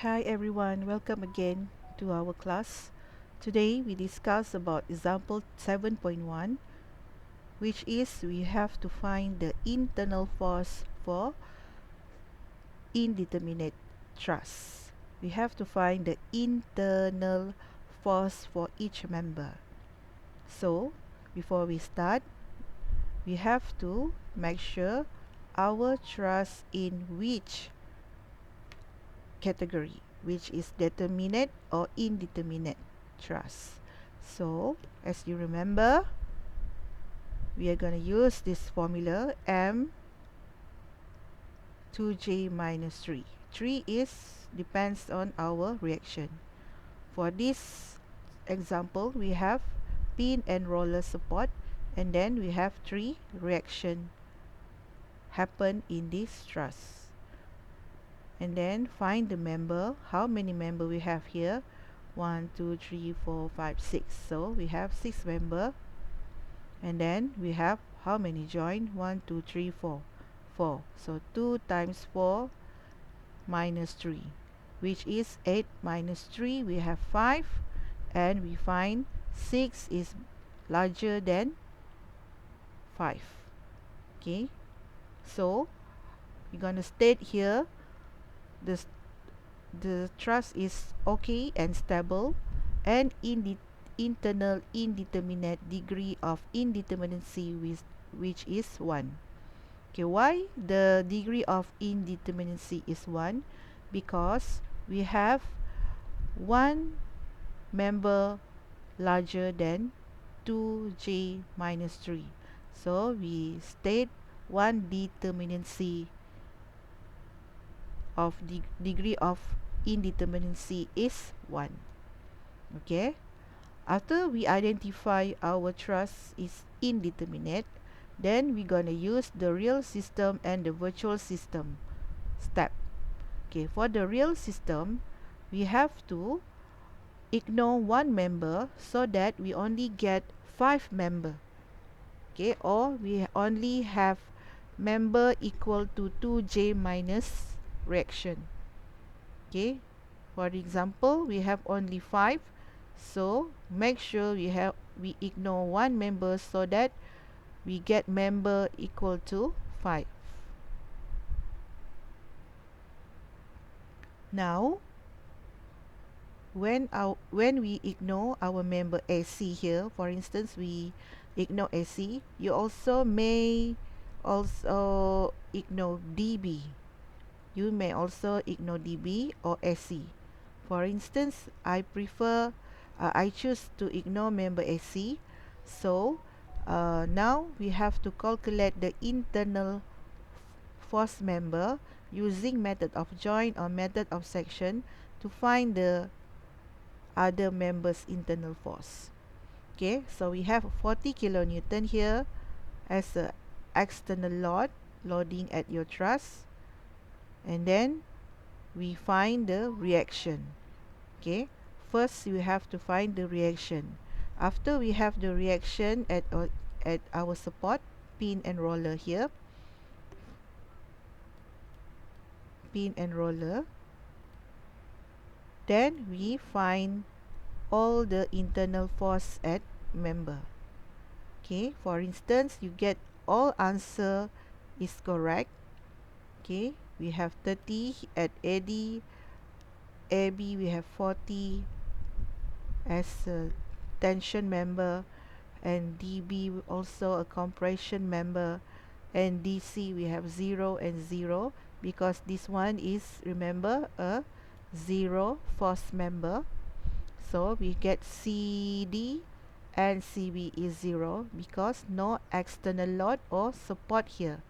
Hi everyone, welcome again to our class. Today we discuss about example 7.1, which is we have to find the internal force for indeterminate truss. We have to find the internal force for each member. So before we start, we have to make sure our truss in which category, which is determinate or indeterminate truss. So as you remember, we are going to use this formula m 2j minus 3. 3 is depends on our reaction. For this example, we have pin and roller support, and then we have 3 reaction happen in this truss. And then find the member. How many member we have here? 1 2 3 4 5 6. So we have 6 member. And then we have how many join? 1 2 3 4. 4. So 2 times 4 minus 3, which is 8 minus 3. We have 5, and we find 6 is larger than 5. Okay, so we're going to state here the truss is okay and stable, and internal indeterminate degree of indeterminacy which is 1. Okay, why the degree of indeterminacy is 1? Because we have one member larger than 2j minus 3. So we state one determinacy of degree of indeterminacy is 1. Okay, after we identify our truss is indeterminate, then we're going to use the real system and the virtual system step. Okay, for the real system, we have to ignore one member so that we only get 5 member. Okay, or we only have member equal to 2j minus reaction. Okay, for example, we have only 5, so make sure we ignore one member so that we get member equal to 5. Now when we ignore our member AC here, for instance, we ignore AC, you also may also ignore DB. You may also ignore DB or AC. For instance, I choose to ignore member AC. So now we have to calculate the internal force member using method of join or method of section to find the other member's internal force. Okay, so we have 40 kilonewton here as a external loading at your truss, and then we find the reaction. Okay, first we have to find the reaction. After we have the reaction at our support, pin and roller here, pin and roller, then we find all the internal force at member. Okay, for instance, you get all answer is correct. Okay, we have 30 at AD, AB we have 40 as a tension member, and DB also a compression member, and DC we have 0 and 0 because this one is, remember, a 0 force member. So we get CD and CB is 0 because no external load or support here.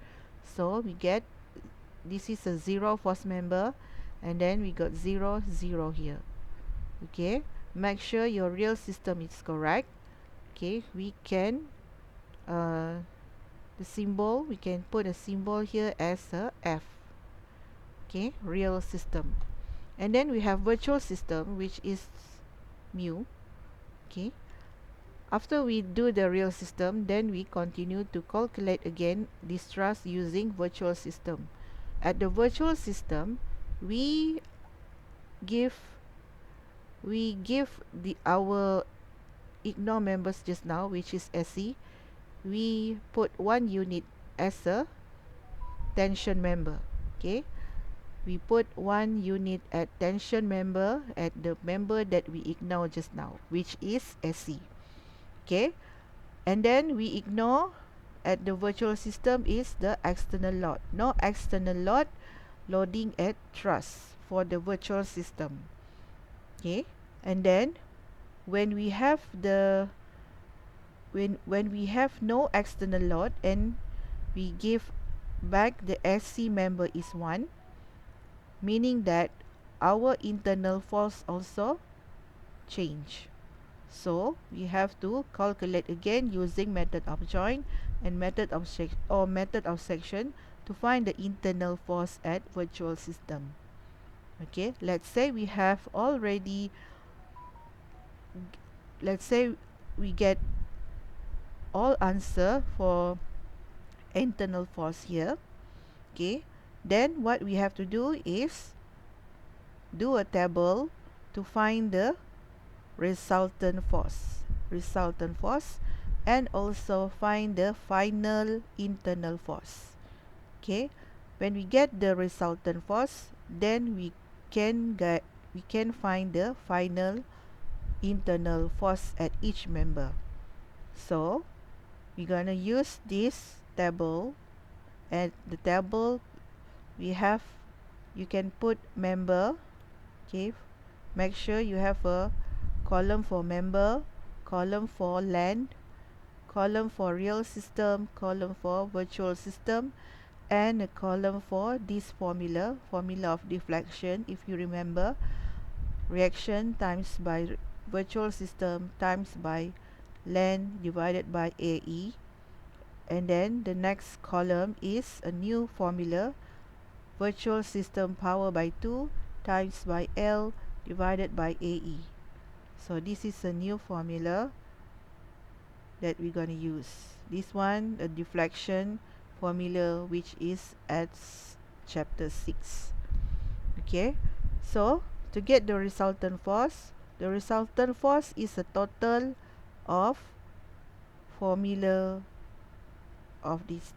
So we get this is a 0 force member, and then we got 0 0 here. Okay, make sure your real system is correct. Okay, we can the symbol, we can put a symbol here as a F. Okay, real system. And then we have virtual system, which is mu. Okay, after we do the real system, then we continue to calculate again this truss using virtual system. At the virtual system, we give our ignore members just now, which is SE, we put 1 unit as a tension member. Okay, we put 1 unit at tension member at the member that we ignore just now, which is SE. Okay, and then we ignore at the virtual system is the external load. No external load loading at truss for the virtual system. Okay, and then when we have no external load and we give back the SC member is 1, meaning that our internal force also change. So we have to calculate again using method of join and method of section to find the internal force at virtual system. Okay, let's say we get all answer for internal force here. Okay, then what we have to do is do a table to find the resultant force and also find the final internal force. Okay, when we get the resultant force, then we can find the final internal force at each member. So we're gonna use this table, and the table you can put member. Okay, make sure you have a column for member, column for land, column for real system, column for virtual system, and a column for this formula of deflection. If you remember, reaction times by virtual system times by land divided by AE. And then the next column is a new formula, virtual system power by 2 times by L divided by AE. So this is a new formula that we're going to use. This one, a deflection formula, which is at chapter 6. Okay, so to get the resultant force is a total of this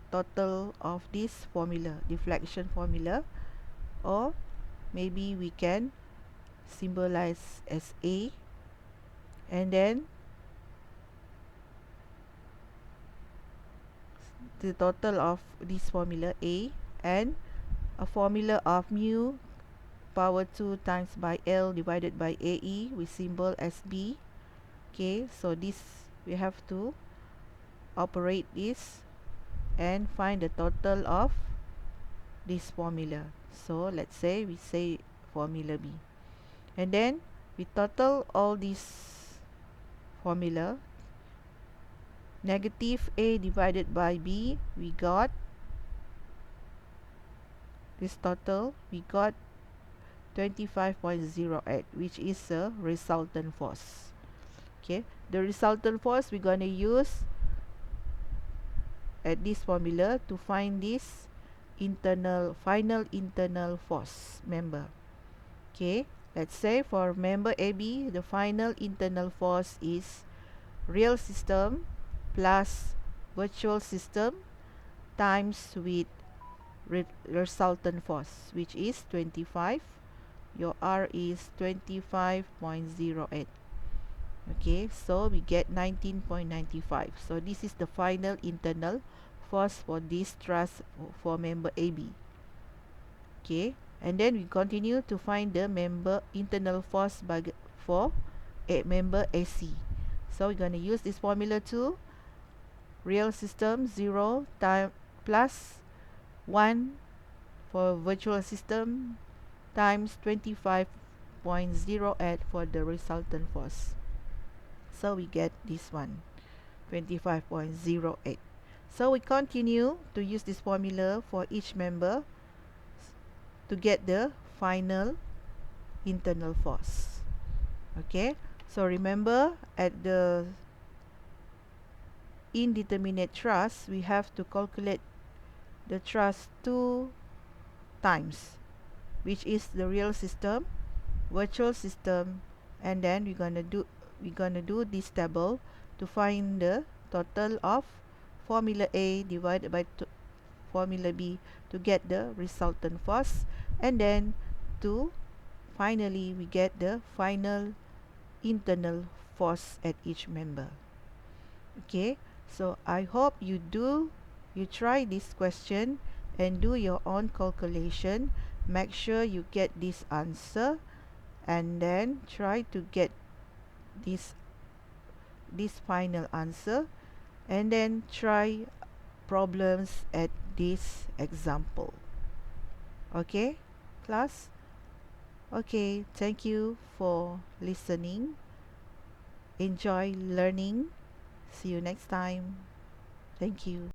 formula, deflection formula, or maybe we can symbolize as A, and then the total of this formula A, and a formula of mu power 2 times by L divided by AE with symbol as B. Okay, so this we have to operate this and find the total of this formula. So let's say we say formula B, and then we total all this formula. Negative A divided by B, we got this total, we got 25.08, which is a resultant force. Okay, the resultant force we're going to use at this formula to find this final internal force member. Okay, let's say for member AB, the final internal force is real system plus virtual system times with resultant force, which is 25. Your R is 25.08. Okay, so we get 19.95. So this is the final internal force for this truss for member AB. Okay, and then we continue to find the member internal force for a member AC. So we're going to use this formula too. Real system 0 plus 1 for virtual system times 25.08 for the resultant force. So we get this one, 25.08. So we continue to use this formula for each member to get the final internal force. Okay, so remember at the indeterminate truss, we have to calculate the truss 2 times, which is the real system virtual system, and then we're gonna do this table to find the total of formula A divided by formula B to get the resultant force, and then to finally we get the final internal force at each member. Okay, so I hope you try this question and do your own calculation. Make sure you get this answer, and then try to get this final answer, and then try problems at this example. Okay, class? Okay, thank you for listening. Enjoy learning. See you next time. Thank you.